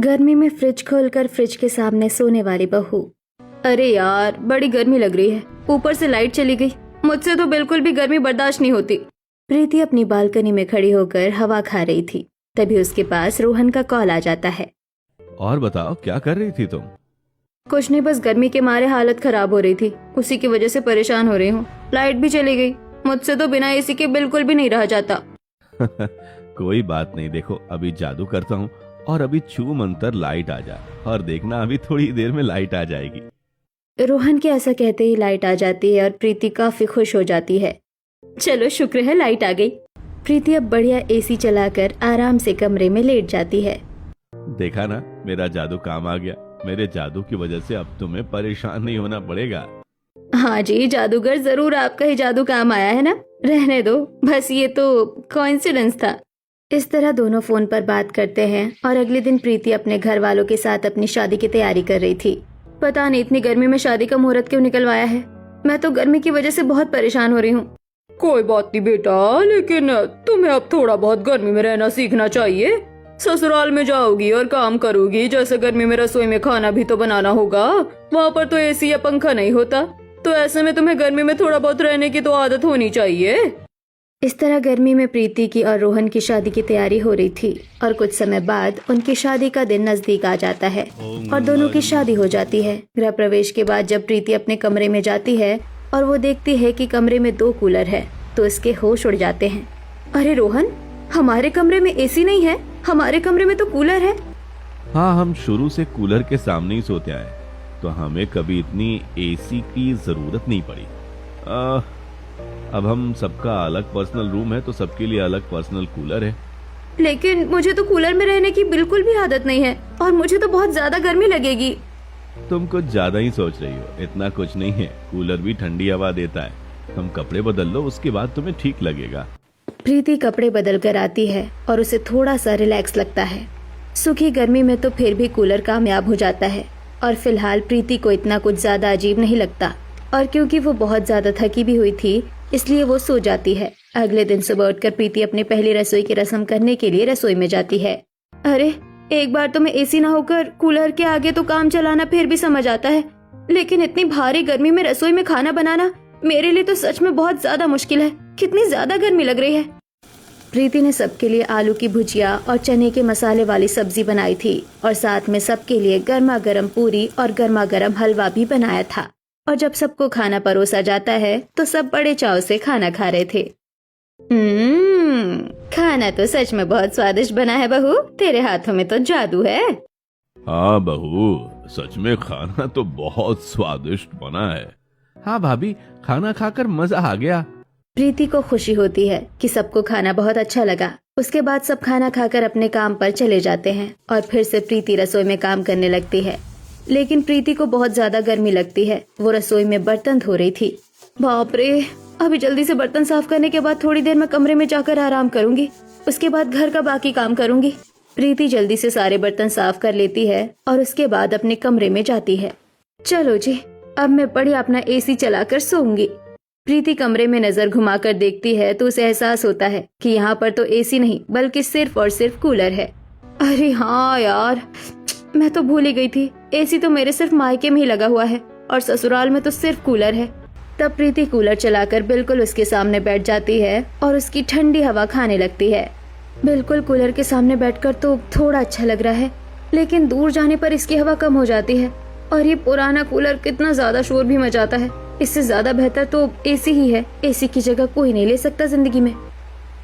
गर्मी में फ्रिज खोलकर फ्रिज के सामने सोने वाली बहू। अरे यार, बड़ी गर्मी लग रही है, ऊपर से लाइट चली गई। मुझसे तो बिल्कुल भी गर्मी बर्दाश्त नहीं होती। प्रीति अपनी बालकनी में खड़ी होकर हवा खा रही थी। तभी उसके पास रोहन का कॉल आ जाता है। और बताओ, क्या कर रही थी तुम? कुछ नहीं, बस गर्मी के मारे हालत खराब हो रही थी, उसी की वजह से परेशान हो रही हूँ। लाइट भी चली गई, मुझसे तो बिना एसी के बिल्कुल भी नहीं रहा जाता। कोई बात नहीं, देखो अभी जादू करता हूँ और अभी छू मंतर लाइट आ जा, और देखना अभी थोड़ी देर में लाइट आ जाएगी। रोहन के ऐसा कहते ही लाइट आ जाती है और प्रीति काफी खुश हो जाती है। चलो शुक्र है लाइट आ गई। प्रीति अब बढ़िया एसी चलाकर आराम से कमरे में लेट जाती है। देखा ना, मेरा जादू काम आ गया। मेरे जादू की वजह से अब तुम्हें परेशान नहीं होना पड़ेगा। हाँ जी जादूगर, जरूर आपका ही जादू काम आया है ना। रहने दो, बस ये तो कोइंसिडेंस था। इस तरह दोनों फोन पर बात करते हैं और अगले दिन प्रीति अपने घर वालों के साथ अपनी शादी की तैयारी कर रही थी। पता नहीं इतनी गर्मी में शादी का मुहूर्त क्यों निकलवाया है। मैं तो गर्मी की वजह से बहुत परेशान हो रही हूँ। कोई बात नहीं बेटा, लेकिन तुम्हें अब थोड़ा बहुत गर्मी में रहना सीखना चाहिए। ससुराल में जाओगी और काम करोगी, जैसे गर्मी में रसोई में खाना भी तो बनाना होगा। वहाँ पर तो एसी या पंखा नहीं होता, तो ऐसे में तुम्हें गर्मी में थोड़ा बहुत रहने की तो आदत होनी चाहिए। इस तरह गर्मी में प्रीति की और रोहन की शादी की तैयारी हो रही थी और कुछ समय बाद उनकी शादी का दिन नजदीक आ जाता है और दोनों की शादी हो जाती है। गृह प्रवेश के बाद जब प्रीति अपने कमरे में जाती है और वो देखती है कि कमरे में 2 कूलर है, तो इसके होश उड़ जाते हैं। अरे रोहन, हमारे कमरे में एसी नहीं है, हमारे कमरे में तो कूलर है। हाँ, हम शुरू से कूलर के सामने ही सोते आए, तो हमें कभी इतनी एसी की जरूरत नहीं पड़ी। अब हम सबका अलग पर्सनल रूम है, तो सबके लिए अलग पर्सनल कूलर है। लेकिन मुझे तो कूलर में रहने की बिल्कुल भी आदत नहीं है और मुझे तो बहुत ज्यादा गर्मी लगेगी। तुम कुछ ज्यादा ही सोच रही हो, इतना कुछ नहीं है। कूलर भी ठंडी हवा देता है। तुम कपड़े बदल लो, उसके बाद तुम्हें ठीक लगेगा। प्रीति कपड़े बदल कर आती है और उसे थोड़ा सा रिलैक्स लगता है। सूखी गर्मी में तो फिर भी कूलर कामयाब हो जाता है और फिलहाल प्रीति को इतना कुछ ज्यादा अजीब नहीं लगता। और क्योंकि वो बहुत ज्यादा थकी भी हुई थी, इसलिए वो सो जाती है। अगले दिन सुबह उठकर प्रीति अपनी पहली रसोई की रस्म करने के लिए रसोई में जाती है। अरे एक बार तो मैं एसी ना होकर कूलर के आगे तो काम चलाना फिर भी समझ आता है, लेकिन इतनी भारी गर्मी में रसोई में खाना बनाना मेरे लिए तो सच में बहुत ज्यादा मुश्किल है। कितनी ज्यादा गर्मी लग रही है। प्रीति ने सबके लिए आलू की भुजिया और चने के मसाले वाली सब्जी बनाई थी और साथ में सबके लिए गर्मा गर्म पूरी और गर्मा गर्म हलवा भी बनाया था। और जब सबको खाना परोसा जाता है तो सब बड़े चाव से खाना खा रहे थे। खाना तो सच में बहुत स्वादिष्ट बना है बहू, तेरे हाथों में तो जादू है। हाँ बहू, सच में खाना तो बहुत स्वादिष्ट बना है। हाँ भाभी, खाना खाकर मजा आ गया। प्रीति को खुशी होती है कि सबको खाना बहुत अच्छा लगा। उसके बाद सब खाना खाकर अपने काम पर चले जाते हैं और फिर से प्रीति रसोई में काम करने लगती है। लेकिन प्रीति को बहुत ज्यादा गर्मी लगती है। वो रसोई में बर्तन धो रही थी। बाप रे, अभी जल्दी से बर्तन साफ करने के बाद थोड़ी देर में कमरे में जाकर आराम करूंगी, उसके बाद घर का बाकी काम करूंगी। प्रीति जल्दी से सारे बर्तन साफ कर लेती है और उसके बाद अपने कमरे में जाती है। चलो जी, अब मैं बढ़िया अपना एसी चलाकर सोऊंगी। प्रीति कमरे में नजर घुमाकर देखती है तो उसे एहसास होता है कि यहाँ पर तो एसी नहीं बल्कि सिर्फ और सिर्फ कूलर है। अरे हाँ यार, मैं तो भूल ही गई थी, एसी तो मेरे सिर्फ मायके में ही लगा हुआ है और ससुराल में तो सिर्फ कूलर है। तब प्रीति कूलर चलाकर बिल्कुल उसके सामने बैठ जाती है और उसकी ठंडी हवा खाने लगती है। बिल्कुल कूलर के सामने बैठकर तो थोड़ा अच्छा लग रहा है, लेकिन दूर जाने पर इसकी हवा कम हो जाती है और ये पुराना कूलर कितना ज्यादा शोर भी मचाता है। इससे ज्यादा बेहतर तो एसी ही है। एसी की जगह कोई नहीं ले सकता जिंदगी में।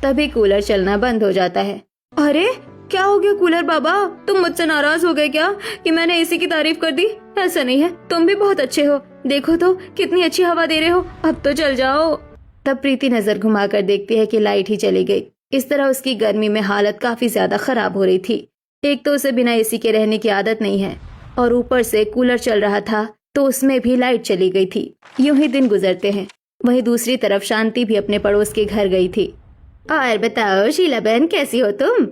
तभी कूलर चलना बंद हो जाता है। अरे क्या हो गया कूलर बाबा, तुम मुझसे नाराज हो गए क्या कि मैंने एसी की तारीफ कर दी? ऐसा नहीं है, तुम भी बहुत अच्छे हो। देखो तो कितनी अच्छी हवा दे रहे हो, अब तो चल जाओ। तब प्रीति नजर घुमाकर देखती है कि लाइट ही चली गई। इस तरह उसकी गर्मी में हालत काफी ज्यादा खराब हो रही थी। एक तो उसे बिना एसी के रहने की आदत नहीं है और ऊपर से कूलर चल रहा था तो उसमें भी लाइट चली गई थी। यूं ही दिन गुजरते हैं। वहीं दूसरी तरफ शांति भी अपने पड़ोस के घर गई थी। और बताओ शीला बहन, कैसी हो तुम?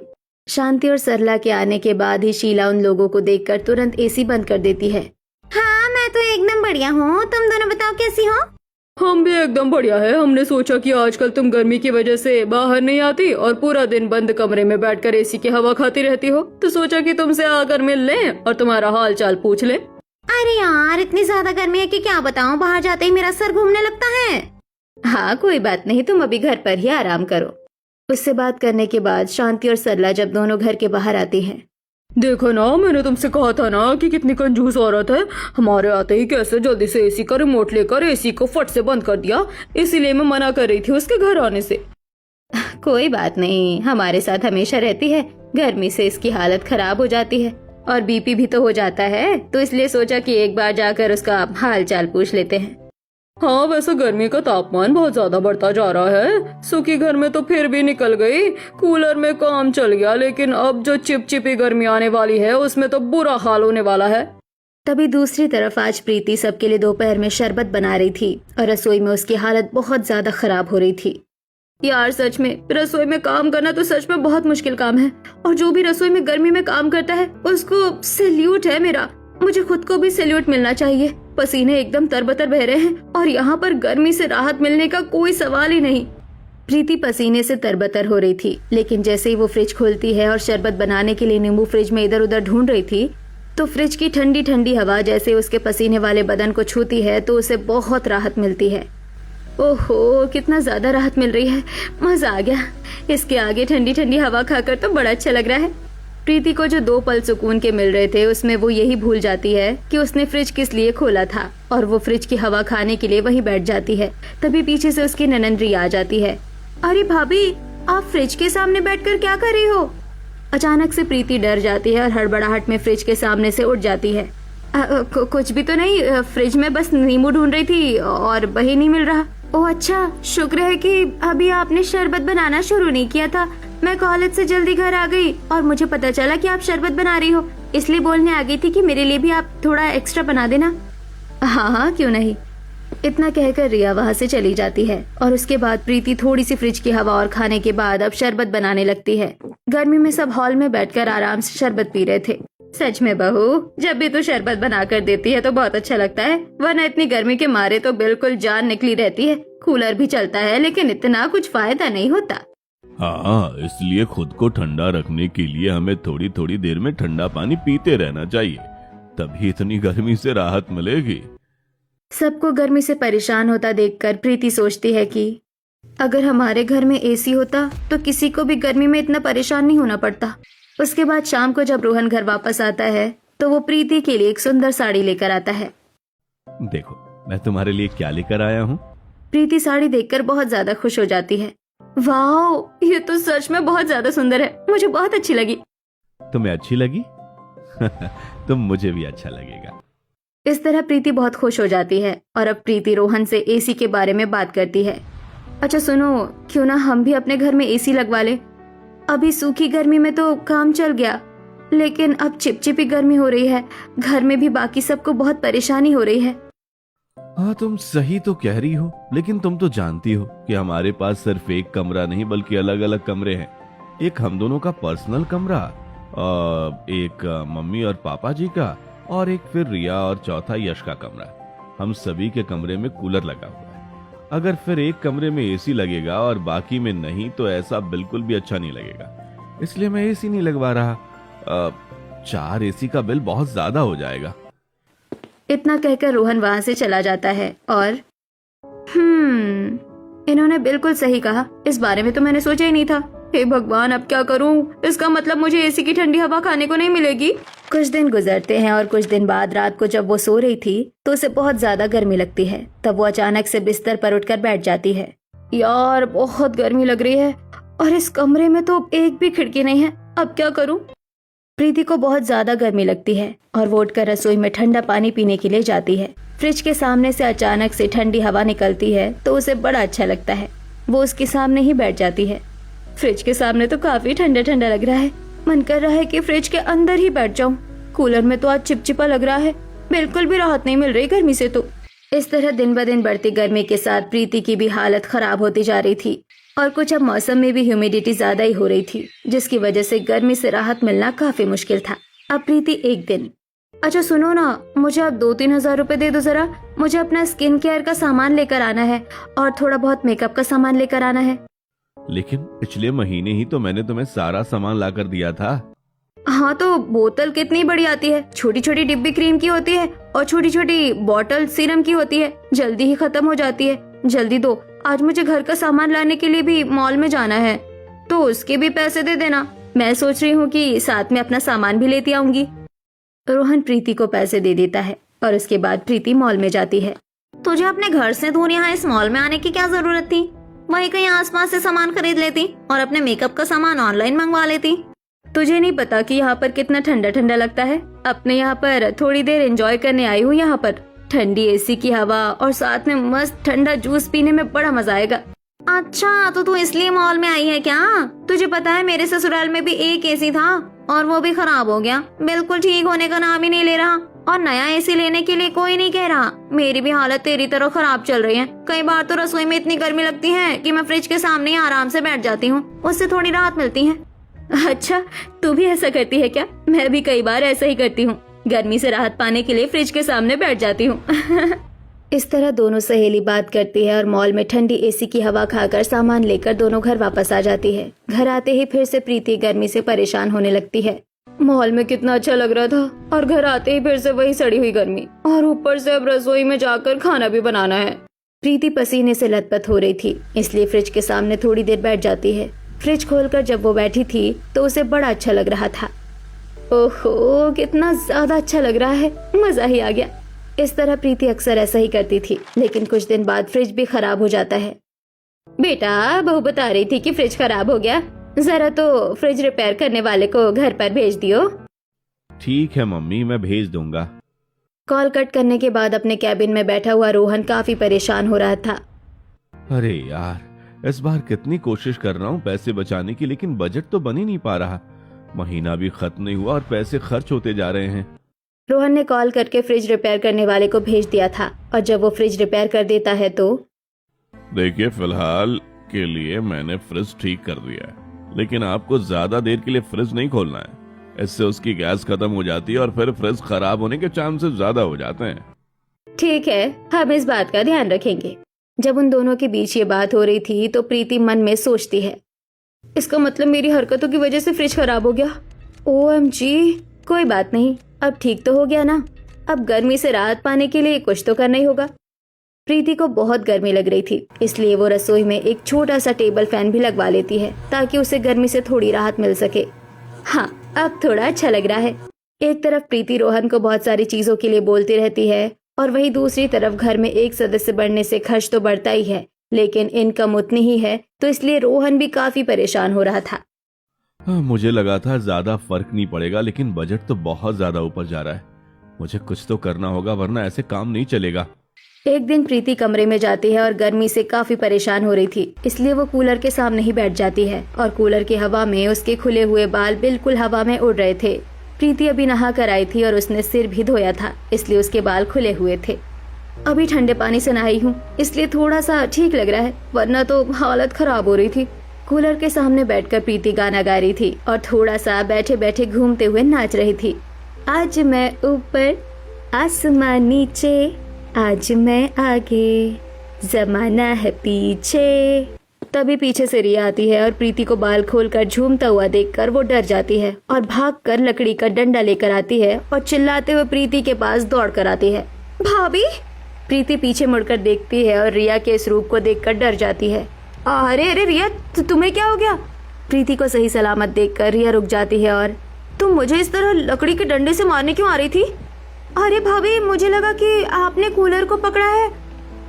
शांति और सरला के आने के बाद ही शीला उन लोगों को देखकर तुरंत एसी बंद कर देती है। हाँ मैं तो एकदम बढ़िया हूँ, तुम दोनों बताओ कैसी हो? हम भी एकदम बढ़िया है। हमने सोचा कि आजकल तुम गर्मी की वजह से बाहर नहीं आती और पूरा दिन बंद कमरे में बैठकर एसी की हवा खाती रहती हो, तो सोचा कि तुमसे आकर मिल लें और तुम्हारा हाल चाल पूछ लें। अरे यार, इतनी ज्यादा गर्मी है कि क्या बताऊं, बाहर जाते ही मेरा सर घूमने लगता है। हाँ कोई बात नहीं, तुम अभी घर पर ही आराम करो। उससे बात करने के बाद शांति और सरला जब दोनों घर के बाहर आती हैं। देखो ना, मैंने तुमसे कहा था ना कि कितनी कंजूस औरत है। हमारे आते ही कैसे जल्दी से एसी का रिमोट लेकर एसी को फट से बंद कर दिया, इसीलिए मैं मना कर रही थी उसके घर आने से। कोई बात नहीं, हमारे साथ हमेशा रहती है। गर्मी से इसकी हालत खराब हो जाती है और बीपी भी तो हो जाता है, तो इसलिए सोचा कि एक बार जाकर उसका हाल चाल पूछ लेते हैं। हाँ, वैसे गर्मी का तापमान बहुत ज्यादा बढ़ता जा रहा है। सुखी घर में तो फिर भी निकल गई, कूलर में काम चल गया, लेकिन अब जो चिपचिपी गर्मी आने वाली है उसमें तो बुरा हाल होने वाला है। तभी दूसरी तरफ आज प्रीति सबके लिए दोपहर में शरबत बना रही थी और रसोई में उसकी हालत बहुत ज्यादा खराब हो रही थी। यार सच में रसोई में काम करना तो सच में बहुत मुश्किल काम है, और जो भी रसोई में गर्मी में काम करता है उसको सैल्यूट है मेरा। मुझे खुद को भी सैल्यूट मिलना चाहिए। पसीने एकदम तरबतर बह रहे हैं और यहाँ पर गर्मी से राहत मिलने का कोई सवाल ही नहीं। प्रीति पसीने से तरबतर हो रही थी, लेकिन जैसे ही वो फ्रिज खोलती है और शरबत बनाने के लिए नींबू फ्रिज में इधर उधर ढूंढ रही थी, तो फ्रिज की ठंडी ठंडी हवा जैसे उसके पसीने वाले बदन को छूती है तो उसे बहुत राहत मिलती है। ओहो, कितना ज्यादा राहत मिल रही है, मजा आ गया। इसके आगे ठंडी ठंडी हवा खाकर तो बड़ा अच्छा लग रहा है। प्रीति को जो 2 पल सुकून के मिल रहे थे उसमें वो यही भूल जाती है कि उसने फ्रिज किस लिए खोला था, और वो फ्रिज की हवा खाने के लिए वहीं बैठ जाती है। तभी पीछे से उसकी ननंद रिया आ जाती है। अरे भाभी, आप फ्रिज के सामने बैठकर क्या कर रही हो? अचानक से प्रीति डर जाती है और हड़बड़ाहट में फ्रिज के सामने से उठ जाती है। कुछ भी तो नहीं, फ्रिज में बस नींबू ढूंढ रही थी और वही नहीं मिल रहा। ओह अच्छा, शुक्र है कि अभी आपने शरबत बनाना शुरू नहीं किया था। मैं कॉलेज से जल्दी घर आ गई और मुझे पता चला कि आप शरबत बना रही हो, इसलिए बोलने आ गई थी कि मेरे लिए भी आप थोड़ा एक्स्ट्रा बना देना। हाँ हाँ, क्यों नहीं। इतना कहकर रिया वहाँ से चली जाती है और उसके बाद प्रीति थोड़ी सी फ्रिज की हवा और खाने के बाद अब शरबत बनाने लगती है। गर्मी में सब हॉल में बैठकर आराम से शरबत पी रहे थे। सच में बहू, जब भी तू शरबत बना कर देती है तो बहुत अच्छा लगता है, वरना इतनी गर्मी के मारे तो बिल्कुल जान निकली रहती है। कूलर भी चलता है लेकिन इतना कुछ फायदा नहीं होता। हाँ, इसलिए खुद को ठंडा रखने के लिए हमें थोड़ी थोड़ी देर में ठंडा पानी पीते रहना चाहिए, तभी इतनी गर्मी से राहत मिलेगी। सबको गर्मी से परेशान होता देखकर प्रीति सोचती है कि अगर हमारे घर में एसी होता तो किसी को भी गर्मी में इतना परेशान नहीं होना पड़ता। उसके बाद शाम को जब रोहन घर वापस आता है तो वो प्रीति के लिए एक सुंदर साड़ी लेकर आता है। देखो, मैं तुम्हारे लिए क्या लेकर आया हूँ। प्रीति साड़ी देखकर बहुत ज्यादा खुश हो जाती है। वाह, ये तो सच में बहुत ज्यादा सुंदर है, मुझे बहुत अच्छी लगी। तुम्हें अच्छी लगी? तो मुझे भी अच्छा लगेगा। इस तरह प्रीति बहुत खुश हो जाती है और अब प्रीति रोहन से एसी के बारे में बात करती है। अच्छा सुनो, क्यों ना हम भी अपने घर में एसी लगवा ले। अभी सूखी गर्मी में तो काम चल गया, लेकिन अब चिपचिपी गर्मी हो रही है, घर में भी बाकी सबको बहुत परेशानी हो रही है। हाँ, तुम सही तो कह रही हो, लेकिन तुम तो जानती हो कि हमारे पास सिर्फ एक कमरा नहीं बल्कि अलग अलग कमरे हैं। एक हम दोनों का पर्सनल कमरा, एक मम्मी और पापा जी का, और एक फिर रिया और चौथा यश का कमरा। हम सभी के कमरे में कूलर लगा हुआ है। अगर फिर एक कमरे में एसी लगेगा और बाकी में नहीं तो ऐसा बिल्कुल भी अच्छा नहीं लगेगा, इसलिए मैं एसी नहीं लगवा रहा। 4 एसी का बिल बहुत ज्यादा हो जाएगा। इतना कहकर रोहन वहाँ से चला जाता है और इन्होंने बिल्कुल सही कहा, इस बारे में तो मैंने सोचा ही नहीं था। हे भगवान, अब क्या करूं? इसका मतलब मुझे एसी की ठंडी हवा खाने को नहीं मिलेगी। कुछ दिन गुजरते हैं और कुछ दिन बाद रात को जब वो सो रही थी तो उसे बहुत ज्यादा गर्मी लगती है। तब वो अचानक से बिस्तर पर उठकर बैठ जाती है। यार, बहुत गर्मी लग रही है और इस कमरे में तो एक भी खिड़की नहीं है, अब क्या करूं? प्रीति को बहुत ज्यादा गर्मी लगती है और वो उठकर रसोई में ठंडा पानी पीने के लिए जाती है। फ्रिज के सामने से अचानक से ठंडी हवा निकलती है तो उसे बड़ा अच्छा लगता है। वो उसके सामने ही बैठ जाती है। फ्रिज के सामने तो काफी ठंडा ठंडा लग रहा है, मन कर रहा है कि फ्रिज के अंदर ही बैठ जाऊं। कूलर में तो आज चिपचिपा लग रहा है, बिल्कुल भी राहत नहीं मिल रही गर्मी से। तो इस तरह दिन ब दिन बढ़ती गर्मी के साथ प्रीति की भी हालत खराब होती जा रही थी और कुछ अब मौसम में भी ह्यूमिडिटी ज्यादा ही हो रही थी, जिसकी वजह से गर्मी से राहत मिलना काफी मुश्किल था। अब प्रीति एक दिन अच्छा सुनो ना, मुझे अब 2-3 हजार रुपए दे दो जरा। मुझे अपना स्किन केयर का सामान लेकर आना है और थोड़ा बहुत मेकअप का सामान लेकर आना है। लेकिन पिछले महीने ही तो मैंने तुम्हें सारा सामान ला कर दिया था। हाँ तो बोतल कितनी बड़ी आती है, छोटी छोटी डिब्बी क्रीम की होती है और छोटी छोटी बॉटल सीरम की होती है, जल्दी ही खत्म हो जाती है। जल्दी दो, आज मुझे घर का सामान लाने के लिए भी मॉल में जाना है, तो उसके भी पैसे दे देना। मैं सोच रही हूँ कि साथ में अपना सामान भी लेती आऊंगी। रोहन प्रीति को पैसे दे देता है और उसके बाद प्रीति मॉल में जाती है। तुझे अपने घर से दूर यहाँ इस मॉल में आने की क्या जरूरत थी? वहीं कहीं आसपास से सामान खरीद लेती और अपने मेकअप का सामान ऑनलाइन मंगवा लेती। तुझे नहीं पता कि यहाँ पर कितना ठंडा ठंडा लगता है। अपने यहाँ पर थोड़ी देर एंजॉय करने आई हूँ। यहाँ पर ठंडी एसी की हवा और साथ में मस्त ठंडा जूस पीने में बड़ा मजा आएगा। अच्छा तो तू इसलिए मॉल में आई है क्या? तुझे पता है मेरे ससुराल में भी एक एसी था और वो भी खराब हो गया, बिल्कुल ठीक होने का नाम ही नहीं ले रहा। और नया एसी लेने के लिए कोई नहीं कह रहा। मेरी भी हालत तेरी तरह खराब चल रही है। कई बार तो रसोई में इतनी गर्मी लगती है कि मैं फ्रिज के सामने ही आराम से बैठ जाती हूँ, उससे थोड़ी राहत मिलती है। अच्छा तू भी ऐसा करती है क्या? मैं भी कई बार ऐसा ही करती हूँ, गर्मी से राहत पाने के लिए फ्रिज के सामने बैठ जाती हूँ। इस तरह दोनों सहेली बात करती है और मॉल में ठंडी एसी की हवा खाकर सामान लेकर दोनों घर वापस आ जाती है। घर आते ही फिर से प्रीति गर्मी से परेशान होने लगती है। मॉल में कितना अच्छा लग रहा था और घर आते ही फिर से वही सड़ी हुई गर्मी, और ऊपर से अब रसोई में जाकर खाना भी बनाना है। प्रीति पसीने से लथपथ हो रही थी, इसलिए फ्रिज के सामने थोड़ी देर बैठ जाती है। फ्रिज खोलकर जब वो बैठी थी तो उसे बड़ा अच्छा लग रहा था। ओहो कितना ज्यादा अच्छा लग रहा है, मजा ही आ गया। इस तरह प्रीति अक्सर ऐसा ही करती थी, लेकिन कुछ दिन बाद फ्रिज भी खराब हो जाता है। बेटा बहू बता रही थी कि फ्रिज खराब हो गया, जरा तो फ्रिज रिपेयर करने वाले को घर पर भेज दियो। ठीक है मम्मी, मैं भेज दूंगा। कॉल कट करने के बाद अपने कैबिन में बैठा हुआ रोहन काफी परेशान हो रहा था। अरे यार, इस बार कितनी कोशिश कर रहा हूँ पैसे बचाने की, लेकिन बजट तो बन ही नहीं पा रहा। महीना भी खत्म नहीं हुआ और पैसे खर्च होते जा रहे हैं। रोहन ने कॉल करके फ्रिज रिपेयर करने वाले को भेज दिया था और जब वो फ्रिज रिपेयर कर देता है तो देखिए, फिलहाल के लिए मैंने फ्रिज ठीक कर दिया है, लेकिन आपको ज्यादा देर के लिए फ्रिज नहीं खोलना है। इससे उसकी गैस खत्म हो जाती है और फिर फ्रिज खराब होने के चांसेस ज्यादा हो जाते हैं। ठीक है, हम इस बात का ध्यान रखेंगे। जब उन दोनों के बीच ये बात हो रही थी तो प्रीति मन में सोचती है, इसका मतलब मेरी हरकतों की वजह से फ्रिज खराब हो गया। OMG, कोई बात नहीं, अब ठीक तो हो गया ना। अब गर्मी से राहत पाने के लिए कुछ तो करना ही होगा। प्रीति को बहुत गर्मी लग रही थी, इसलिए वो रसोई में एक छोटा सा टेबल फैन भी लगवा लेती है ताकि उसे गर्मी से थोड़ी राहत मिल सके। हाँ, अब थोड़ा अच्छा लग रहा है। एक तरफ प्रीति रोहन को बहुत सारी चीजों के लिए बोलती रहती है और वहीं दूसरी तरफ घर में एक सदस्य बढ़ने से खर्च तो बढ़ता ही है, लेकिन इनकम उतनी ही है, तो इसलिए रोहन भी काफी परेशान हो रहा था। मुझे लगा था ज्यादा फर्क नहीं पड़ेगा, लेकिन बजट तो बहुत ज्यादा ऊपर जा रहा है। मुझे कुछ तो करना होगा, वरना ऐसे काम नहीं चलेगा। एक दिन प्रीति कमरे में जाती है और गर्मी से काफी परेशान हो रही थी, इसलिए वो कूलर के सामने ही बैठ जाती है और कूलर की हवा में उसके खुले हुए बाल बिल्कुल हवा में उड़ रहे थे। प्रीति अभी नहा कर आई थी और उसने सिर भी धोया था, इसलिए उसके बाल खुले हुए थे। अभी ठंडे पानी से नहाई हूँ, इसलिए थोड़ा सा ठीक लग रहा है, वरना तो हालत खराब हो रही थी। कूलर के सामने बैठकर प्रीति गाना गा रही थी और थोड़ा सा बैठे बैठे घूमते हुए नाच रही थी। आज मैं ऊपर, आसमान नीचे, आज मैं आगे, जमाना है पीछे। तभी पीछे से रिया आती है और प्रीति को बाल खोलकर झूमता हुआ देखकर वो डर जाती है और भागकर लकड़ी का डंडा लेकर आती है और चिल्लाते हुए प्रीति के पास दौड़ कर आती है। भाभी! प्रीति पीछे मुड़कर देखती है और रिया के इस रूप को देखकर डर जाती है। अरे अरे रिया, तुम्हें क्या हो गया? प्रीति को सही सलामत देखकर रिया रुक जाती है और तुम मुझे इस तरह लकड़ी के डंडे से मारने क्यों आ रही थी? अरे भाभी, मुझे लगा कि आपने कूलर को पकड़ा है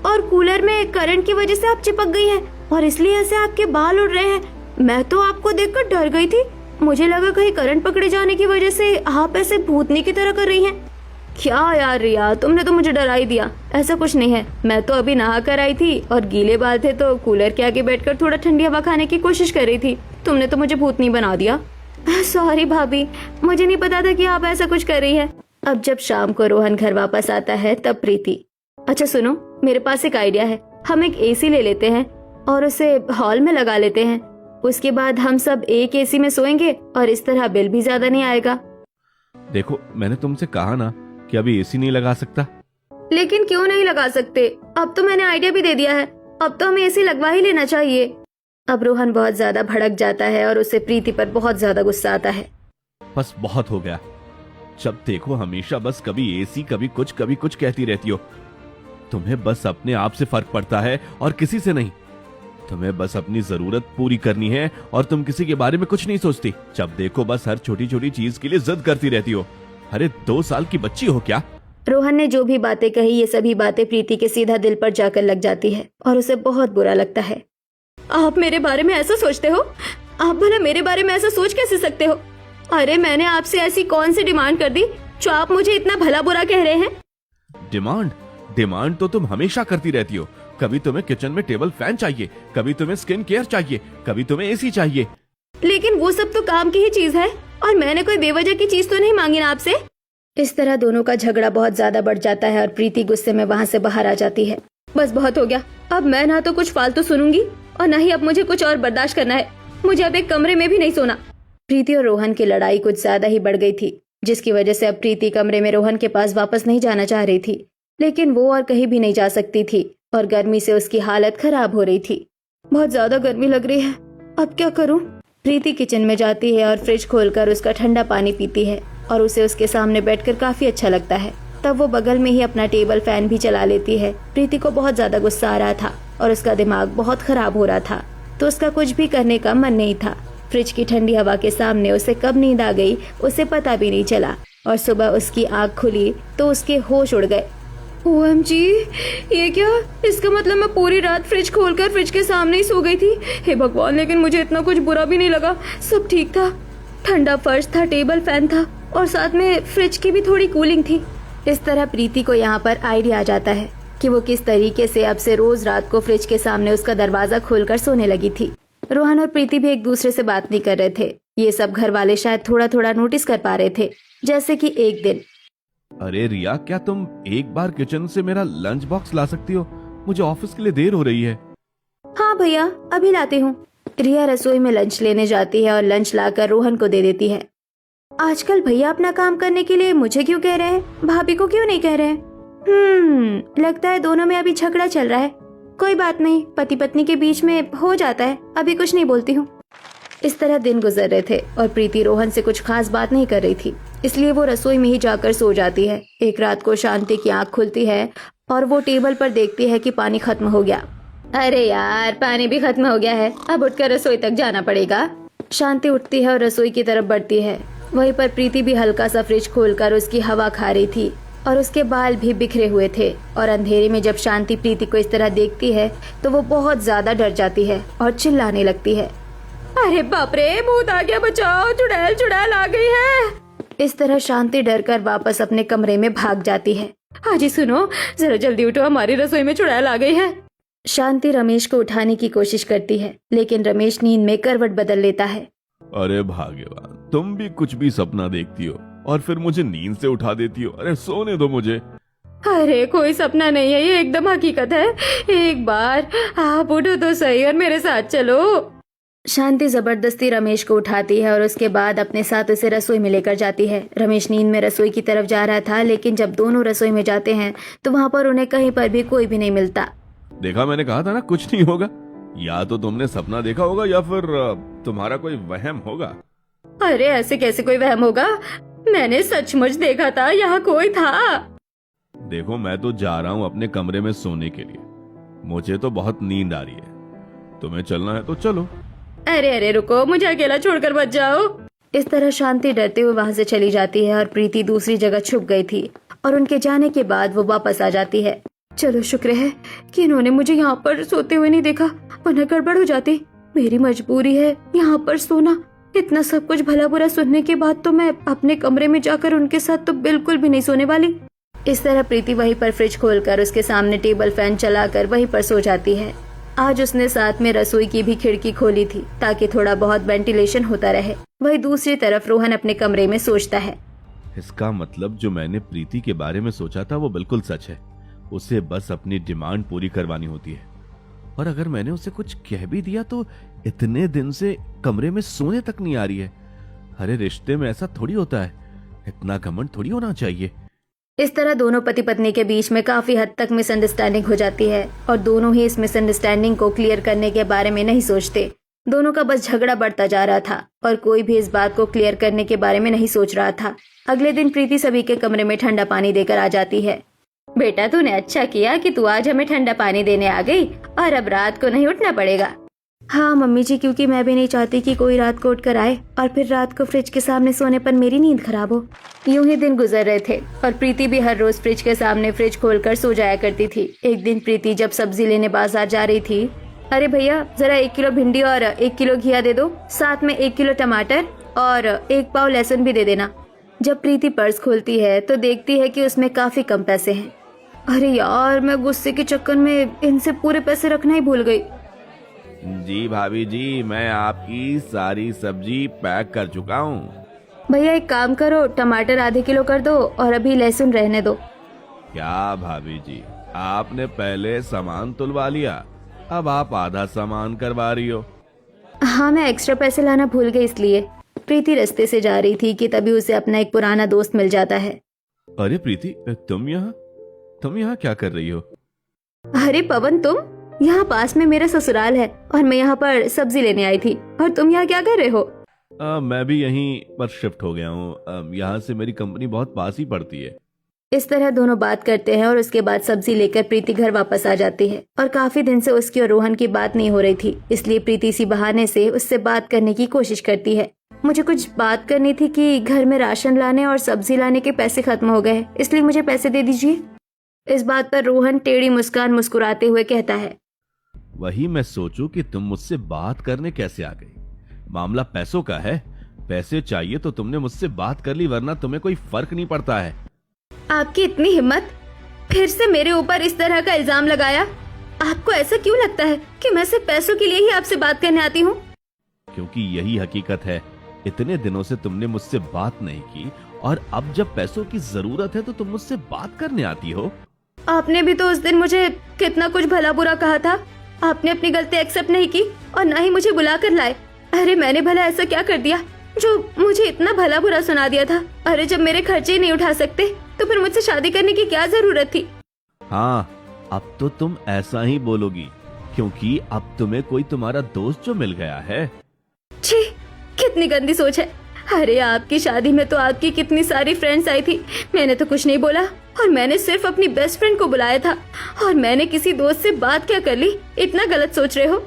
और कूलर में करंट की वजह से आप चिपक गई हैं और इसलिए ऐसे आपके बाल उड़ रहे हैं। मैं तो आपको देखकर डर गई थी, मुझे लगा कहीं करंट पकड़े जाने की वजह से आप ऐसे भूतनी की तरह कर रही हैं। क्या यार रिया, तुमने तो मुझे डरा ही दिया। ऐसा कुछ नहीं है, मैं तो अभी नहा कर आई थी और गीले बाल थे तो कूलर के आगे बैठकर थोड़ा ठंडी हवा खाने की कोशिश कर रही थी। तुमने तो मुझे भूतनी बना दिया। सॉरी भाभी, मुझे नहीं पता था कि आप ऐसा कुछ कर रही है। अब जब शाम को रोहन घर वापस आता है तब प्रीति, अच्छा सुनो, मेरे पास एक आइडिया है। हम एक एसी ले लेते हैं और उसे हॉल में लगा लेते हैं। उसके बाद हम सब एक एसी में सोएंगे और इस तरह बिल भी ज्यादा नहीं आएगा। देखो, मैंने तुमसे कहा ना कि अभी एसी नहीं लगा सकता। लेकिन क्यों नहीं लगा सकते? अब तो मैंने आइडिया भी दे दिया है, अब तो हमें एसी लगवा ही लेना चाहिए। अब रोहन बहुत ज्यादा भड़क जाता है और उसे प्रीति पर बहुत ज्यादा गुस्सा आता है। बस बहुत हो गया, जब देखो हमेशा बस कभी एसी कभी कुछ कहती रहती हो। तुम्हें बस अपने आप से फर्क पड़ता है और किसी से नहीं। तुम्हें बस अपनी जरूरत पूरी करनी है और तुम किसी के बारे में कुछ नहीं सोचती। जब देखो बस हर छोटी छोटी चीज के लिए जिद करती रहती हो। अरे 2 साल की बच्ची हो क्या? रोहन ने जो भी बातें कही, ये सभी बातें प्रीति के सीधा दिल पर जाकर लग जाती है और उसे बहुत बुरा लगता है। आप मेरे बारे में ऐसा सोचते हो? आप भला मेरे बारे में ऐसा सोच कैसे सकते हो? अरे मैंने आपसे ऐसी कौन सी डिमांड कर दी जो आप मुझे इतना भला बुरा कह रहे हैं? डिमांड तो तुम हमेशा करती रहती हो। कभी तुम्हें किचन में टेबल फैन चाहिए, कभी तुम्हें स्किन केयर चाहिए, कभी तुम्हें एसी चाहिए। लेकिन वो सब तो काम की ही चीज है और मैंने कोई बेवजह की चीज तो नहीं मांगी ना आपसे। इस तरह दोनों का झगड़ा बहुत ज्यादा बढ़ जाता है और प्रीति गुस्से में वहाँ से बाहर आ जाती है। बस बहुत हो गया, अब मैं ना तो कुछ फालतू सुनूंगी और ना ही अब मुझे कुछ और बर्दाश्त करना है। मुझे अब एक कमरे में भी नहीं सोना। प्रीति और रोहन की लड़ाई कुछ ज्यादा ही बढ़ गई थी, जिसकी वजह से अब प्रीति कमरे में रोहन के पास वापस नहीं जाना चाह रही थी। लेकिन वो और कहीं भी नहीं जा सकती थी और गर्मी से उसकी हालत खराब हो रही थी। बहुत ज्यादा गर्मी लग रही है, अब क्या करूं? प्रीति किचन में जाती है और फ्रिज खोलकर उसका ठंडा पानी पीती है और उसे उसके सामने बैठकर काफी अच्छा लगता है। तब वो बगल में ही अपना टेबल फैन भी चला लेती है। प्रीति को बहुत ज्यादा गुस्सा आ रहा था और उसका दिमाग बहुत खराब हो रहा था, तो उसका कुछ भी करने का मन नहीं था। फ्रिज की ठंडी हवा के सामने उसे कब नींद आ गई उसे पता भी नहीं चला और सुबह उसकी आँख खुली तो उसके होश उड़ गए। OMG, ये क्या? इसका मतलब मैं पूरी रात फ्रिज खोलकर फ्रिज के सामने ही सो गई थी। हे भगवान, लेकिन मुझे इतना कुछ बुरा भी नहीं लगा, सब ठीक था। ठंडा फर्श था, टेबल फैन था और साथ में फ्रिज की भी थोड़ी कूलिंग थी। इस तरह प्रीति को यहाँ पर आइडिया आ जाता है कि वो किस तरीके से अब से रोज रात को फ्रिज के सामने उसका दरवाजा खोलकर सोने लगी थी। रोहन और प्रीति भी एक दूसरे से बात नहीं कर रहे थे। ये सब घर वाले शायद थोड़ा थोड़ा नोटिस कर पा रहे थे। जैसे कि एक दिन, अरे रिया, क्या तुम एक बार किचन से मेरा लंच बॉक्स ला सकती हो? मुझे ऑफिस के लिए देर हो रही है। हाँ भैया, अभी लाती हूँ। रिया रसोई में लंच लेने जाती है और लंच लाकर रोहन को दे देती है। आजकल भैया अपना काम करने के लिए मुझे क्यों कह रहे हैं, भाभी को क्यों नहीं कह रहे हैं? लगता है दोनों में अभी झगड़ा चल रहा है। कोई बात नहीं, पति पत्नी के बीच में हो जाता है, अभी कुछ नहीं बोलती हूँ। इस तरह दिन गुजर रहे थे और प्रीति रोहन से कुछ खास बात नहीं कर रही थी, इसलिए वो रसोई में ही जाकर सो जाती है। एक रात को शांति की आंख खुलती है और वो टेबल पर देखती है कि पानी खत्म हो गया। अरे यार, पानी भी खत्म हो गया है, अब उठकर रसोई तक जाना पड़ेगा। शांति उठती है और रसोई की तरफ बढ़ती है। वहीं पर प्रीति भी हल्का सा फ्रिज खोलकर उसकी हवा खा रही थी और उसके बाल भी बिखरे हुए थे। और अंधेरे में जब शांति प्रीति को इस तरह देखती है तो वो बहुत ज्यादा डर जाती है और चिल्लाने लगती है। अरे बाप रे, भूत आ गया, बचाओ, चुड़ैल चुड़ैल आ गई है। इस तरह शांति डरकर वापस अपने कमरे में भाग जाती है। हाजी सुनो, जरा जल्दी उठो, हमारी रसोई में चुड़ैल आ गई है। शांति रमेश को उठाने की कोशिश करती है, लेकिन रमेश नींद में करवट बदल लेता है। अरे भाग्यवान, तुम भी कुछ भी सपना देखती हो और फिर मुझे नींद से उठा देती हो। अरे सोने दो मुझे। अरे कोई सपना नहीं है, ये एकदम हकीकत है। एक बार आप उठो तो सही और मेरे साथ चलो। शांति जबरदस्ती रमेश को उठाती है और उसके बाद अपने साथ उसे रसोई में लेकर जाती है। रमेश नींद में रसोई की तरफ जा रहा था, लेकिन जब दोनों रसोई में जाते हैं तो वहाँ पर उन्हें कहीं पर भी कोई भी नहीं मिलता। देखा, मैंने कहा था ना कुछ नहीं होगा। या तो तुमने सपना देखा होगा या फिर तुम्हारा कोई वहम होगा। अरे ऐसे कैसे कोई वहम होगा, मैंने सचमुच देखा था, यहाँ कोई था। देखो, मैं तो जा रहा हूँ अपने कमरे में सोने के लिए। मुझे तो बहुत नींद आ रही है। तुम्हें चलना है तो चलो। अरे अरे रुको, मुझे अकेला छोड़कर मत जाओ। इस तरह शांति डरते हुए वहाँ से चली जाती है और प्रीति दूसरी जगह छुप गई थी और उनके जाने के बाद वो वापस आ जाती है। चलो शुक्र है कि इन्होंने मुझे यहाँ पर सोते हुए नहीं देखा, वरना गड़बड़ हो जाती। मेरी मजबूरी है यहाँ पर सोना। इतना सब कुछ भला बुरा सुनने के बाद तो मैं अपने कमरे में जाकर उनके साथ तो बिल्कुल भी नहीं सोने वाली। इस तरह प्रीति वहीं पर फ्रिज खोलकर उसके सामने टेबल फैन चलाकर वहीं पर सो जाती है। आज उसने साथ में रसोई की भी खिड़की खोली थी ताकि थोड़ा बहुत वेंटिलेशन होता रहे। वहीं दूसरी तरफ रोहन अपने कमरे में सोचता है। इसका मतलब जो मैंने प्रीति के बारे में सोचा था वो बिल्कुल सच है। उसे बस अपनी डिमांड पूरी करवानी होती है, और अगर मैंने उसे कुछ कह भी दिया तो इतने दिन से कमरे में सोने तक नहीं आ रही है। अरे रिश्ते में ऐसा थोड़ी होता है, इतना घमंड थोड़ी होना चाहिए। इस तरह दोनों पति पत्नी के बीच में काफी हद तक मिसअंडरस्टैंडिंग हो जाती है और दोनों ही इस मिसअंडरस्टैंडिंग को क्लियर करने के बारे में नहीं सोचते। दोनों का बस झगड़ा बढ़ता जा रहा था और कोई भी इस बात को क्लियर करने के बारे में नहीं सोच रहा था। अगले दिन प्रीति सभी के कमरे में ठंडा पानी देकर आ जाती है। बेटा, तूने अच्छा किया कि तू आज हमें ठंडा पानी देने आ गई और अब रात को नहीं उठना पड़ेगा। हाँ मम्मी जी, क्योंकि मैं भी नहीं चाहती कि कोई रात को उठ कर आए और फिर रात को फ्रिज के सामने सोने पर मेरी नींद खराब हो। यूं ही दिन गुजर रहे थे और प्रीति भी हर रोज फ्रिज के सामने फ्रिज खोलकर सो जाया करती थी। एक दिन प्रीति जब सब्जी लेने बाजार जा रही थी, अरे भैया जरा 1 किलो भिंडी और 1 किलो घिया दे दो, साथ में 1 किलो टमाटर और 1 पाव लहसुन भी दे देना। जब प्रीति पर्स खोलती है तो देखती है कि उसमें काफी कम पैसे हैं। अरे यार, मैं गुस्से के चक्कर में इनसे पूरे पैसे रखना ही भूल गई। जी भाभी जी, मैं आपकी सारी सब्जी पैक कर चुका हूँ। भैया एक काम करो, टमाटर आधे किलो कर दो और अभी लहसुन रहने दो। क्या भाभी जी, आपने पहले सामान तुलवा लिया, अब आप आधा सामान करवा रही हो। हाँ, मैं एक्स्ट्रा पैसे लाना भूल गई इसलिए। प्रीति रास्ते से जा रही थी कि तभी उसे अपना एक पुराना दोस्त मिल जाता है। अरे प्रीति, तुम यहाँ क्या कर रही हो? अरे पवन, तुम यहाँ पास में मेरा ससुराल है और मैं यहाँ पर सब्जी लेने आई थी और तुम यहाँ क्या कर रहे हो? मैं भी यहीं पर शिफ्ट हो गया हूँ। यहाँ से मेरी कंपनी बहुत पास ही पड़ती है। इस तरह दोनों बात करते हैं और उसके बाद सब्जी लेकर प्रीति घर वापस आ जाती है। और काफी दिन से उसकी और रोहन की बात नहीं हो रही थी, इसलिए प्रीति इसी बहाने से उससे बात करने की कोशिश करती है। मुझे कुछ बात करनी थी कि घर में राशन लाने और सब्जी लाने के पैसे खत्म हो गए, इसलिए मुझे पैसे दे दीजिए। इस बात पर रोहन टेढ़ी मुस्कान मुस्कुराते हुए कहता है, वही मैं सोचूं कि तुम मुझसे बात करने कैसे आ गई। मामला पैसों का है, पैसे चाहिए तो तुमने मुझसे बात कर ली, वरना तुम्हें कोई फर्क नहीं पड़ता है। आपकी इतनी हिम्मत, फिर से मेरे ऊपर इस तरह का इल्जाम लगाया। आपको ऐसा क्यों लगता है कि मैं सिर्फ पैसों के लिए ही आपसे बात करने आती हूँ? क्योंकि यही हकीकत है। इतने दिनों से तुमने मुझसे बात नहीं की और अब जब पैसों की जरूरत है तो तुम मुझसे बात करने आती हो। आपने भी तो उस दिन मुझे कितना कुछ भला बुरा कहा था। आपने अपनी गलती एक्सेप्ट नहीं की और ना ही मुझे बुला कर लाए। अरे मैंने भला ऐसा क्या कर दिया जो मुझे इतना भला बुरा सुना दिया था? अरे जब मेरे खर्चे ही नहीं उठा सकते तो फिर मुझसे शादी करने की क्या जरूरत थी? हाँ, अब तो तुम ऐसा ही बोलोगी क्योंकि अब तुम्हें कोई तुम्हारा दोस्त जो मिल गया है। छी, कितनी गंदी सोच है। अरे आपकी शादी में तो आपकी कितनी सारी फ्रेंड्स आई थी, मैंने तो कुछ नहीं बोला और मैंने सिर्फ अपनी बेस्ट फ्रेंड को बुलाया था और मैंने किसी दोस्त से बात क्या कर ली? इतना गलत सोच रहे हो?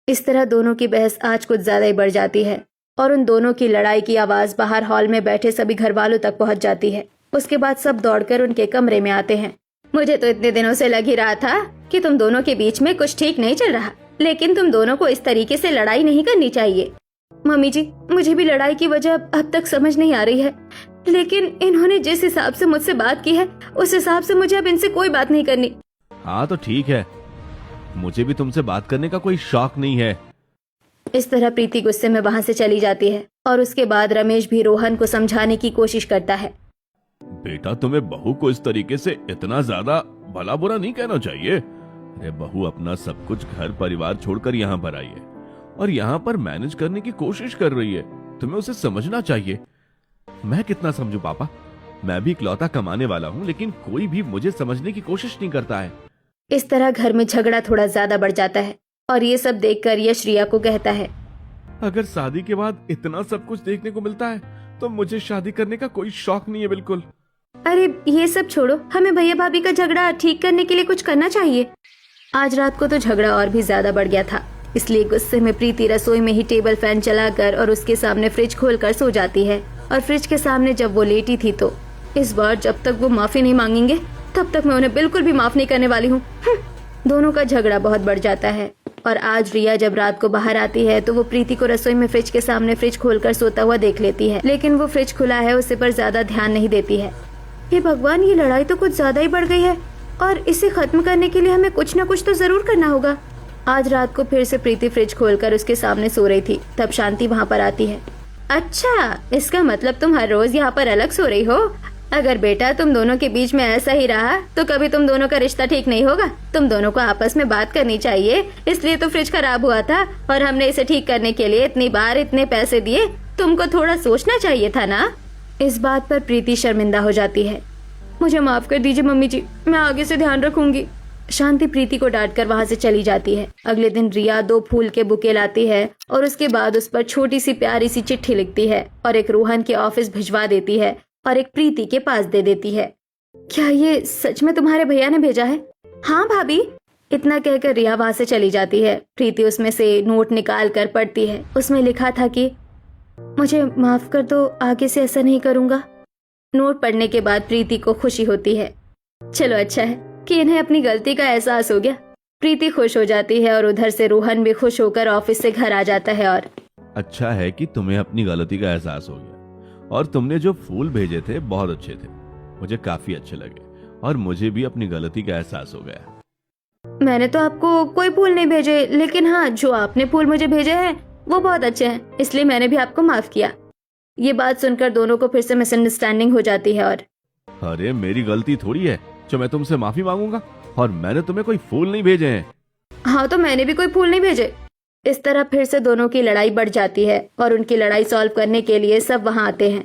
इस तरह दोनों की बहस आज कुछ ज्यादा ही बढ़ जाती है और उन दोनों की लड़ाई की आवाज बाहर हॉल में बैठे सभी घर वालों तक पहुंच जाती है। उसके बाद सब दौड़कर उनके कमरे में आते हैं। मुझे तो इतने दिनों से लग ही रहा था कि तुम दोनों के बीच में कुछ ठीक नहीं चल रहा, लेकिन तुम दोनों को इस तरीके से लड़ाई नहीं करनी चाहिए। मम्मी जी, मुझे भी लड़ाई की वजह अब तक समझ नहीं आ रही है, लेकिन इन्होंने जिस हिसाब से मुझसे बात की है उस हिसाब से मुझे अब इनसे कोई बात नहीं करनी। हाँ तो ठीक है, मुझे भी तुमसे बात करने का कोई शौक नहीं है। इस तरह प्रीति गुस्से में वहाँ से चली जाती है और उसके बाद रमेश भी रोहन को समझाने की कोशिश करता है। बेटा, तुम्हें बहू को इस तरीके से इतना ज्यादा भला बुरा नहीं कहना चाहिए। अरे बहू अपना सब कुछ घर परिवार छोड़कर यहाँ पर आई है और यहाँ पर मैनेज करने की कोशिश कर रही है, तुम्हें उसे समझना चाहिए। मैं कितना समझू पापा, मैं भी इकलौता कमाने वाला हूँ, लेकिन कोई भी मुझे समझने की कोशिश नहीं करता है। इस तरह घर में झगड़ा थोड़ा ज्यादा बढ़ जाता है और ये सब देखकर यश रिया को कहता है, अगर शादी के बाद इतना सब कुछ देखने को मिलता है तो मुझे शादी करने का कोई शौक नहीं है बिल्कुल। अरे ये सब छोड़ो, हमें भैया भाभी का झगड़ा ठीक करने के लिए कुछ करना चाहिए। आज रात को तो झगड़ा और भी ज्यादा बढ़ गया था, इसलिए गुस्से में प्रीति रसोई में ही टेबल फैन चलाकर और उसके सामने फ्रिज खोलकर सो जाती है। और फ्रिज के सामने जब वो लेटी थी तो इस बार जब तक वो माफी नहीं मांगेंगे तब तक मैं उन्हें बिल्कुल भी माफ नहीं करने वाली हूँ। दोनों का झगड़ा बहुत बढ़ जाता है और आज रिया जब रात को बाहर आती है तो वो प्रीति को रसोई में फ्रिज के सामने फ्रिज खोलकर सोता हुआ देख लेती है, लेकिन वो फ्रिज खुला है उसे पर ज्यादा ध्यान नहीं देती है। हे भगवान, ये लड़ाई तो कुछ ज्यादा ही बढ़ गई है और इसे खत्म करने के लिए हमें कुछ न कुछ तो जरूर करना होगा। आज रात को फिर से प्रीति फ्रिज खोलकर उसके सामने सो रही थी, तब शांति वहाँ पर आती है। अच्छा, इसका मतलब तुम हर रोज यहाँ पर अलग सो रही हो। अगर बेटा तुम दोनों के बीच में ऐसा ही रहा तो कभी तुम दोनों का रिश्ता ठीक नहीं होगा। तुम दोनों को आपस में बात करनी चाहिए, इसलिए तो फ्रिज खराब हुआ था और हमने इसे ठीक करने के लिए इतनी बार इतने पैसे दिए। तुमको थोड़ा सोचना चाहिए था ना। इस बात पर प्रीति शर्मिंदा हो जाती है। मुझे माफ कर दीजिए मम्मी जी, मैं आगे से ध्यान रखूंगी। शांति प्रीति को डांट कर वहां से चली जाती है। अगले दिन रिया 2 फूल के बुके लाती है और उसके बाद उस पर छोटी सी प्यारी सी चिट्ठी लिखती है और एक रोहन के ऑफिस भिजवा देती है और एक प्रीति के पास दे देती है। क्या ये सच में तुम्हारे भैया ने भेजा है? हाँ भाभी, इतना कहकर रिया वहां से चली जाती है। प्रीति उसमें से नोट निकाल कर पढ़ती है। उसमें लिखा था कि मुझे माफ कर दो, आगे से ऐसा नहीं करूंगा। नोट पढ़ने के बाद प्रीति को खुशी होती है। चलो अच्छा है कि इन्हें अपनी गलती का एहसास हो गया। प्रीति खुश हो जाती है और उधर से रोहन भी खुश होकर ऑफिस से घर आ जाता है। और अच्छा है कि तुम्हें अपनी गलती का एहसास हो गया और तुमने जो फूल भेजे थे बहुत अच्छे थे, मुझे काफी अच्छे लगे और मुझे भी अपनी गलती का एहसास हो गया। मैंने तो आपको कोई फूल नहीं भेजे, लेकिन हाँ, जो आपने फूल मुझे भेजे हैं वो बहुत अच्छे हैं, इसलिए मैंने भी आपको माफ किया। ये बात सुनकर दोनों को फिर से मिसअंडरस्टैंडिंग हो जाती है। और अरे मेरी गलती थोड़ी है जो मैं तुमसे माफी मांगूंगा, और मैंने तुम्हें कोई फूल नहीं भेजे हैं। हाँ, तो मैंने भी कोई फूल नहीं भेजे। इस तरह फिर से दोनों की लड़ाई बढ़ जाती है और उनकी लड़ाई सॉल्व करने के लिए सब वहाँ आते हैं।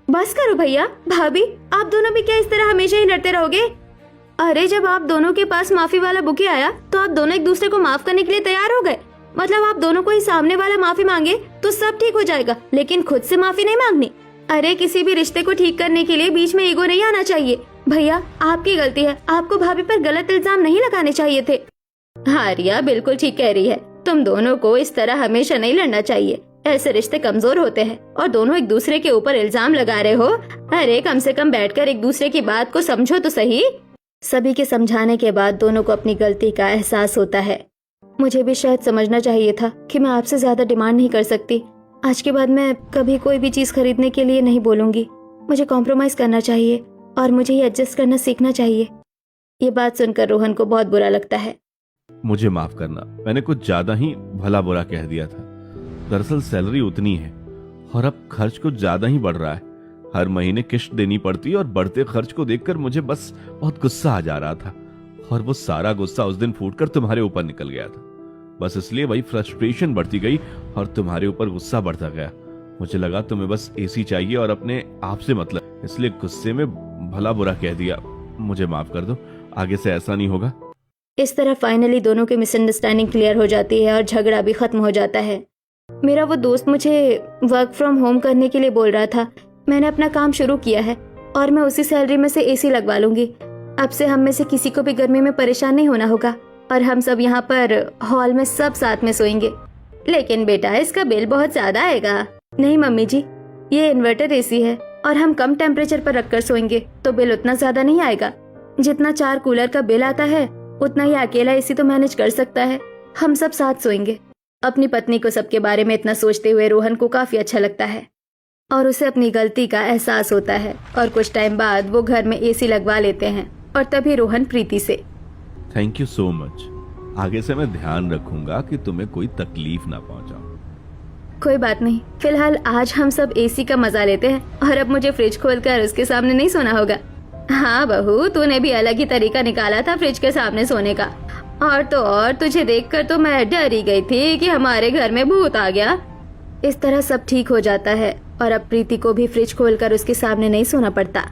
बस करो भैया, भाभी, आप दोनों भी क्या इस तरह हमेशा ही लड़ते रहोगे? अरे जब आप दोनों के पास माफी वाला बुके आया तो आप दोनों एक दूसरे को माफ करने के लिए तैयार हो गए। मतलब आप दोनों को ही सामने वाला माफी मांगे तो सब ठीक हो जाएगा, लेकिन खुद से माफी नहीं मांगनी। अरे किसी भी रिश्ते को ठीक करने के लिए बीच में ईगो नहीं आना चाहिए। भैया आपकी गलती है, आपको भाभी पर गलत इल्जाम नहीं लगाने चाहिए थे। हाँ रिया बिल्कुल ठीक कह रही है, तुम दोनों को इस तरह हमेशा नहीं लड़ना चाहिए। ऐसे रिश्ते कमजोर होते हैं और दोनों एक दूसरे के ऊपर इल्जाम लगा रहे हो। अरे कम से कम बैठकर एक दूसरे की बात को समझो तो सही। सभी के समझाने के बाद दोनों को अपनी गलती का एहसास होता है। मुझे भी शायद समझना चाहिए था कि मैं आपसे ज्यादा डिमांड नहीं कर सकती। आज के बाद मैं कभी कोई भी चीज खरीदने के लिए नहीं बोलूंगी। मुझे कॉम्प्रोमाइज करना चाहिए और मुझे ये एडजस्ट करना सीखना चाहिए। ये बात सुनकर रोहन को बहुत बुरा लगता है। मुझे माफ करना, मैंने कुछ ज्यादा ही भला बुरा कह दिया था। दरअसल सैलरी उतनी है और अब खर्च कुछ ज्यादा ही बढ़ रहा है। हर महीने किश्त देनी पड़ती और बढ़ते खर्च को देखकर मुझे बस बहुत गुस्सा आ जा रहा था, और वो सारा गुस्सा उस दिन फूटकर तुम्हारे ऊपर निकल गया था। बस इसलिए वही फ्रस्ट्रेशन बढ़ती गई और तुम्हारे ऊपर गुस्सा बढ़ता गया। मुझे लगा तुम्हें बस एसी चाहिए और अपने आप से मतलब, इसलिए गुस्से में भला बुरा कह दिया। मुझे माफ कर दो, आगे से ऐसा नहीं होगा। इस तरह फाइनली दोनों की मिसअंडरस्टैंडिंग क्लियर हो जाती है और झगड़ा भी खत्म हो जाता है। मेरा वो दोस्त मुझे वर्क फ्रॉम होम करने के लिए बोल रहा था। मैंने अपना काम शुरू किया है और मैं उसी सैलरी में से एसी लगवा लूंगी। अब से हम में से किसी को भी गर्मी में परेशान नहीं होना होगा और हम सब यहाँ पर हॉल में सब साथ में सोएंगे। लेकिन बेटा इसका बिल बहुत ज्यादा आएगा। नहीं मम्मी जी, ये इन्वर्टर एसी है और हम कम टेम्परेचर पर रखकर सोएंगे तो बिल उतना ज्यादा नहीं आएगा। जितना 4 कूलर का बिल आता है उतना ही अकेला एसी तो मैनेज कर सकता है। हम सब साथ सोएंगे। अपनी पत्नी को सबके बारे में इतना सोचते हुए रोहन को काफी अच्छा लगता है और उसे अपनी गलती का एहसास होता है। और कुछ टाइम बाद वो घर में एसी लगवा लेते हैं और तभी रोहन प्रीति से थैंक यू सो मच। आगे से मैं ध्यान रखूंगा कि तुम्हें कोई तकलीफ ना पहुंचाऊं। कोई बात नहीं, फिलहाल आज हम सब एसी का मजा लेते हैं और अब मुझे फ्रिज खोलकर उसके सामने नहीं सोना होगा। हाँ बहू, तूने भी अलग ही तरीका निकाला था फ्रिज के सामने सोने का। और तो और तुझे देखकर तो मैं डर ही गई थी कि हमारे घर में भूत आ गया। इस तरह सब ठीक हो जाता है और अब प्रीति को भी फ्रिज खोलकर उसके सामने नहीं सोना पड़ता।